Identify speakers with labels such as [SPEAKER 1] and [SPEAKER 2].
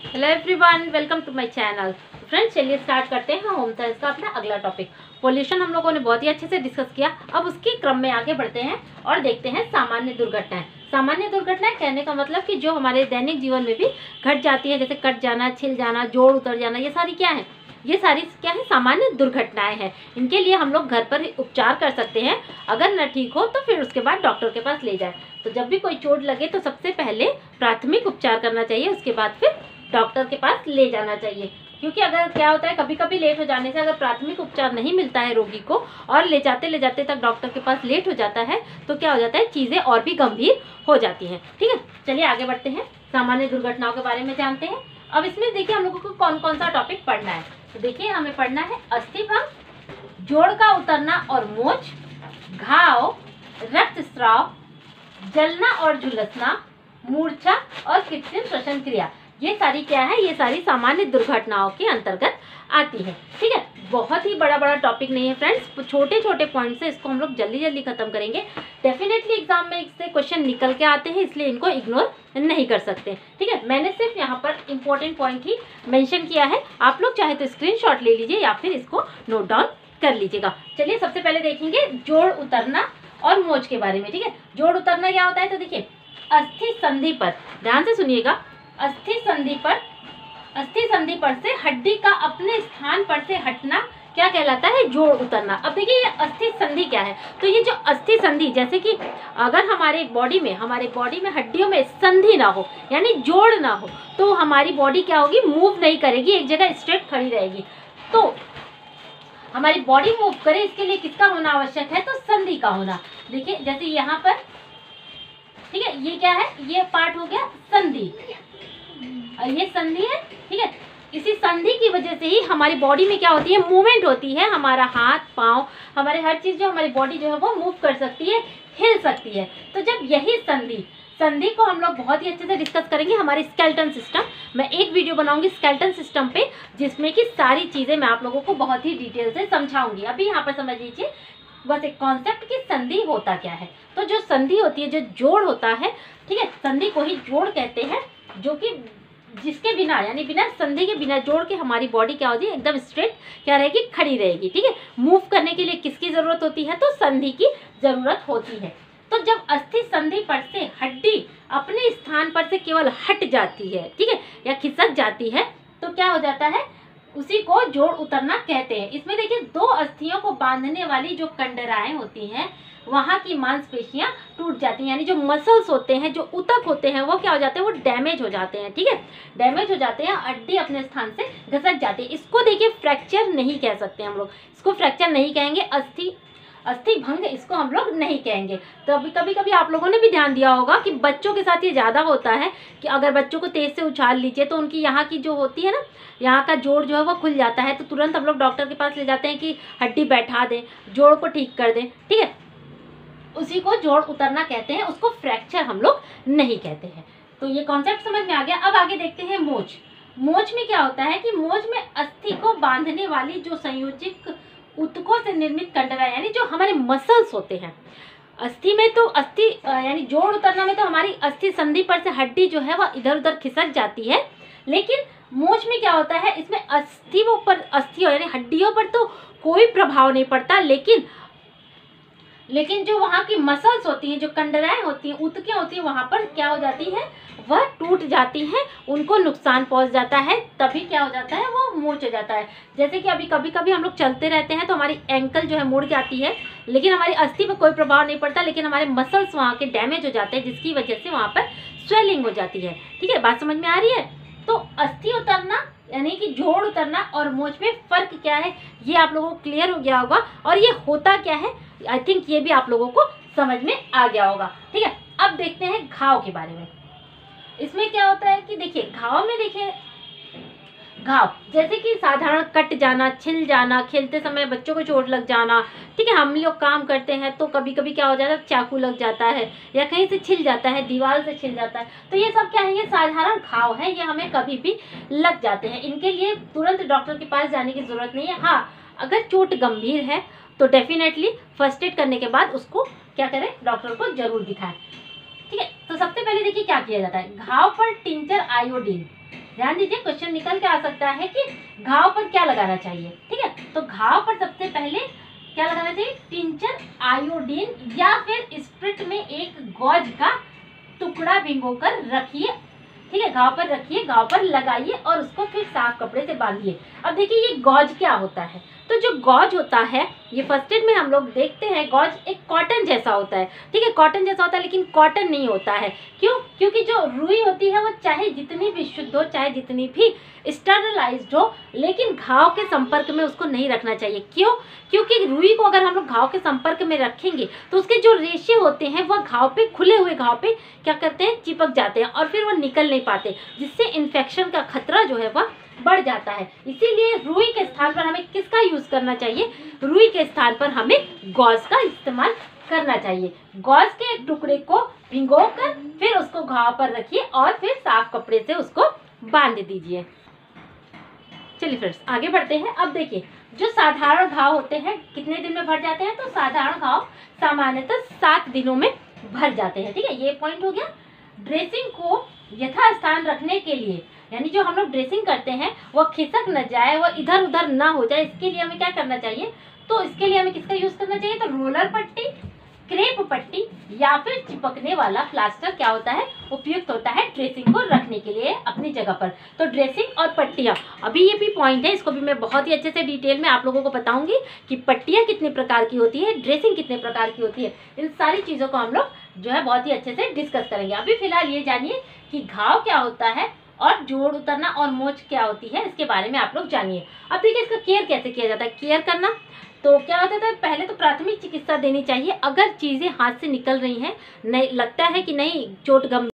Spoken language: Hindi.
[SPEAKER 1] Hello everyone, welcome to my channel. Friends, चलिए स्टार्ट करते हैं होम साइंस का अपना अगला टॉपिक। पोल्यूशन हम लोगों ने बहुत ही अच्छे से डिस्कस किया। अब उसके क्रम में आगे बढ़ते हैं और देखते हैं सामान्य दुर्घटनाएं। सामान्य दुर्घटनाएं कहने का मतलब कि जो हमारे दैनिक जीवन में भी घट जाती है, जैसे कट जाना, छिल जाना, जोड़ उतर जाना, ये सारी क्या है? ये सारी क्या है? सामान्य दुर्घटनाएं हैं। इनके लिए हम लोग घर पर ही उपचार कर सकते हैं। अगर न ठीक हो तो फिर उसके बाद डॉक्टर के पास ले जाए। तो जब भी कोई चोट लगे तो सबसे पहले प्राथमिक उपचार करना चाहिए, उसके बाद फिर डॉक्टर के पास ले जाना चाहिए। क्योंकि अगर क्या होता है, कभी कभी लेट हो जाने से अगर प्राथमिक उपचार नहीं मिलता है रोगी को और ले जाते तक डॉक्टर के पास लेट हो जाता है तो क्या हो जाता है, चीज़ें और भी गंभीर हो जाती हैं। ठीक है, चलिए आगे बढ़ते हैं, सामान्य दुर्घटनाओं के बारे में जानते हैं। अब इसमें देखिए हम लोगों को कौन कौन सा टॉपिक पढ़ना है। तो देखिए हमें पढ़ना है अस्थिभंग, जोड़ का उतरना और मोच, घाव, रक्तस्राव, जलना और झुलसना, मूर्छा और कृत्रिम श्वसन क्रिया। ये सारी क्या है? ये सारी सामान्य दुर्घटनाओं के अंतर्गत आती है। ठीक है, बहुत ही बड़ा बड़ा टॉपिक नहीं है फ्रेंड्स, छोटे छोटे पॉइंट से इसको हम लोग जल्दी जल्दी खत्म करेंगे। डेफिनेटली एग्जाम में इससे क्वेश्चन निकल के आते हैं, इसलिए इनको इग्नोर नहीं कर सकते। ठीक है, मैंने सिर्फ यहाँ पर इंपॉर्टेंट पॉइंट ही मेंशन किया है। आप लोग चाहे तो स्क्रीनशॉट ले लीजिए या फिर इसको नोट डाउन कर लीजिएगा। चलिए सबसे पहले देखेंगे जोड़ उतरना और मोच के बारे में। ठीक है, जोड़ उतरना क्या होता है? तो देखिए अस्थि संधि पर, ध्यान से सुनिएगा, अस्थि संधि पर से हड्डी का अपने स्थान पर से हटना क्या कहलाता है? जोड़ उतरना। अब देखिए ये अस्थि संधि क्या है? तो ये जो अस्थि संधि, जैसे कि अगर हमारे बॉडी में हड्डियों में संधि ना हो, यानी जोड़ ना हो, तो हमारी बॉडी क्या होगी? मूव नहीं करेगी, एक जगह स्ट्रेट खड़ी रहेगी। तो हमारी बॉडी मूव करे इसके लिए किसका होना आवश्यक है? तो संधि का होना। देखिए जैसे यहाँ पर, ठीक है, ये क्या है? ये पार्ट हो गया संधि, ये संधि है। ठीक है, इसी संधि की वजह से ही हमारी बॉडी में क्या होती है? मूवमेंट होती है। हमारा हाथ पांव, हमारे हर चीज जो हमारी बॉडी जो है वो मूव कर सकती है, हिल सकती है। तो जब यही संधि को हम लोग बहुत ही अच्छे से डिस्कस करेंगे हमारे स्केलेटन सिस्टम। मैं एक वीडियो बनाऊंगी स्केलेटन सिस्टम पे, जिसमें कि सारी चीजें मैं आप लोगों को बहुत ही डिटेल से समझाऊंगी। अभी यहाँ पर समझ लीजिए बस एक कॉन्सेप्ट की संधि होता क्या है। तो जो संधि होती है, जो जोड़ होता है, ठीक है, संधि को ही जोड़ कहते हैं, जो कि जिसके बिना, यानी बिना संधि के, बिना जोड़ के हमारी बॉडी क्या होती है? एकदम स्ट्रेट क्या रहेगी? खड़ी रहेगी। ठीक है, मूव करने के लिए किसकी जरूरत होती है? तो संधि की जरूरत होती है। तो जब अस्थि संधि पर से हड्डी अपने स्थान पर से केवल हट जाती है, ठीक है, या खिसक जाती है, तो क्या हो जाता है? उसी को जोड़ उतरना कहते हैं। इसमें देखिए दो अस्थियों को बांधने वाली जो कंडराएं होती हैं, वहां की मांसपेशियां टूट जाती हैं, यानी जो मसल्स होते हैं, जो ऊतक होते हैं, वो क्या हो जाते हैं? वो डैमेज हो जाते हैं। ठीक है, डैमेज हो जाते हैं, हड्डी अपने स्थान से घसक जाती है। इसको देखिए फ्रैक्चर नहीं कह सकते हम लोग, इसको फ्रैक्चर नहीं कहेंगे, अस्थि भंग इसको हम लोग नहीं कहेंगे। तो कभी कभी आप लोगों ने भी ध्यान दिया होगा कि बच्चों के साथ ये ज़्यादा होता है कि अगर बच्चों को तेज से उछाल लीजिए तो उनकी यहाँ की जो होती है ना, यहाँ का जोड़ जो है वो खुल जाता है। तो तुरंत हम लोग डॉक्टर के पास ले जाते हैं कि हड्डी बैठा दें, जोड़ को ठीक कर दें। ठीक है, उसी को जोड़ उतरना कहते हैं, उसको फ्रैक्चर हम लोग नहीं कहते हैं। तो ये कॉन्सेप्ट समझ में आ गया। अब आगे देखते हैं मोच। मोच में क्या होता है कि मोच में अस्थि को बांधने वाली जो संयोजित ऊतकों से निर्मित कंडरा, यानी जो हमारे मसल्स होते हैं। अस्थि में तो यानी जोड़ उतरना में तो हमारी अस्थि संधि पर से हड्डी जो है वह इधर उधर खिसक जाती है, लेकिन मोच में क्या होता है? इसमें अस्थियों यानी हड्डियों पर तो कोई प्रभाव नहीं पड़ता, लेकिन जो वहाँ की मसल्स होती हैं, जो कंडराएं होती हैं, ऊतकें होती हैं, वहाँ पर क्या हो जाती है? वह टूट जाती हैं, उनको नुकसान पहुँच जाता है, तभी क्या हो जाता है? वो मोच हो जाता है। जैसे कि अभी कभी कभी हम लोग चलते रहते हैं तो हमारी एंकल जो है मुड़ जाती है, लेकिन हमारी अस्थि पर कोई प्रभाव नहीं पड़ता, लेकिन हमारे मसल्स वहाँ के डैमेज हो जाते हैं, जिसकी वजह से वहाँ पर स्वेलिंग हो जाती है। ठीक है, बात समझ में आ रही है? तो अस्थि उतरना यानी कि जोड़ उतरना और मोच में फर्क क्या है, ये आप लोगों को क्लियर हो गया होगा। और ये होता क्या है, आई थिंक ये भी आप लोगों को समझ में आ गया होगा। ठीक है, अब देखते हैं घाव के बारे में। इसमें क्या होता है कि देखिए घाव में, देखिए घाव जैसे कि साधारण कट जाना, छिल जाना, खेलते समय बच्चों को चोट लग जाना। ठीक है, हम लोग काम करते हैं तो कभी कभी क्या हो जाता है? चाकू लग जाता है या कहीं से छिल जाता है, दीवार से छिल जाता है। तो ये सब क्या है? ये साधारण घाव है, ये हमें कभी भी लग जाते हैं। इनके लिए तुरंत डॉक्टर के पास जाने की जरूरत नहीं है। हाँ, अगर चोट गंभीर है तो डेफिनेटली फर्स्ट एड करने के बाद उसको क्या करें? डॉक्टर को जरूर दिखाएं। ठीक है, तो सबसे पहले देखिए क्या किया जाता है। घाव पर टिंचर आयोडीन ध्यान दीजिए, क्वेश्चन निकल के आ सकता है कि घाव पर क्या लगाना चाहिए। ठीक है, तो घाव पर सबसे पहले क्या लगाना चाहिए, टिंचर, आयोडीन या फिर स्प्रिट में एक गॉज का टुकड़ा भिगोकर रखिए। ठीक है, घाव पर रखिए, घाव पर लगाइए और उसको फिर साफ कपड़े से बांधिए। अब देखिए ये गॉज क्या होता है, तो जो गॉज होता है ये फर्स्ट एड में हम लोग देखते हैं, गॉज एक कॉटन जैसा होता है। ठीक है, कॉटन जैसा होता है लेकिन कॉटन नहीं होता है। क्यों? क्योंकि जो रुई होती है वो चाहे जितनी भी शुद्ध हो, चाहे जितनी भी स्टरलाइज्ड हो, लेकिन घाव के संपर्क में उसको नहीं रखना चाहिए। क्यों? क्योंकि रुई को अगर हम लोग घाव के संपर्क में रखेंगे तो उसके जो रेशे होते हैं वह घाव पे, खुले हुए घाव पे क्या करते हैं, चिपक जाते हैं और फिर वो निकल नहीं पाते, जिससे इन्फेक्शन का खतरा जो है वह बढ़ जाता है। इसीलिए रुई के स्थान पर हमें किसका यूज करना चाहिए, रुई के स्थान पर हमें गॉज का इस्तेमाल करना चाहिए। गॉज के टुकड़े को भिगोकर फिर उसको घाव पर रखिए और फिर साफ कपड़े से उसको बांध दीजिए। चलिए फ्रेंड्स आगे बढ़ते हैं। अब देखिए जो साधारण घाव होते हैं कितने दिन में भर जाते हैं, तो साधारण घाव सामान्यतः 7 दिनों में भर जाते हैं। ठीक है, ये पॉइंट हो गया। ड्रेसिंग को यथास्थान रखने के लिए, यानी जो हम लोग ड्रेसिंग करते हैं वह खिसक न जाए, वह इधर उधर ना हो जाए, इसके लिए हमें क्या करना चाहिए, तो इसके लिए हमें किसका यूज करना चाहिए, तो रोलर पट्टी, क्रेप पट्टी या फिर चिपकने वाला प्लास्टर क्या होता है, उपयुक्त होता है ड्रेसिंग को रखने के लिए अपनी जगह पर। तो ड्रेसिंग और पट्टियाँ, अभी ये भी पॉइंट है, इसको भी मैं बहुत ही अच्छे से डिटेल में आप लोगों को बताऊंगी कि पट्टियाँ कितने प्रकार की होती है, ड्रेसिंग कितने प्रकार की होती है। इन सारी चीज़ों को हम लोग जो है बहुत ही अच्छे से डिस्कस करेंगे। अभी फिलहाल ये जानिए कि घाव क्या होता है और जोड़ उतरना और मोच क्या होती है, इसके बारे में आप लोग जानिए। अब देखिए इसका केयर कैसे किया जाता है। केयर करना तो क्या होता है, पहले तो प्राथमिक चिकित्सा देनी चाहिए। अगर चीज़ें हाथ से निकल रही हैं, नहीं लगता है कि नहीं चोट गंभीर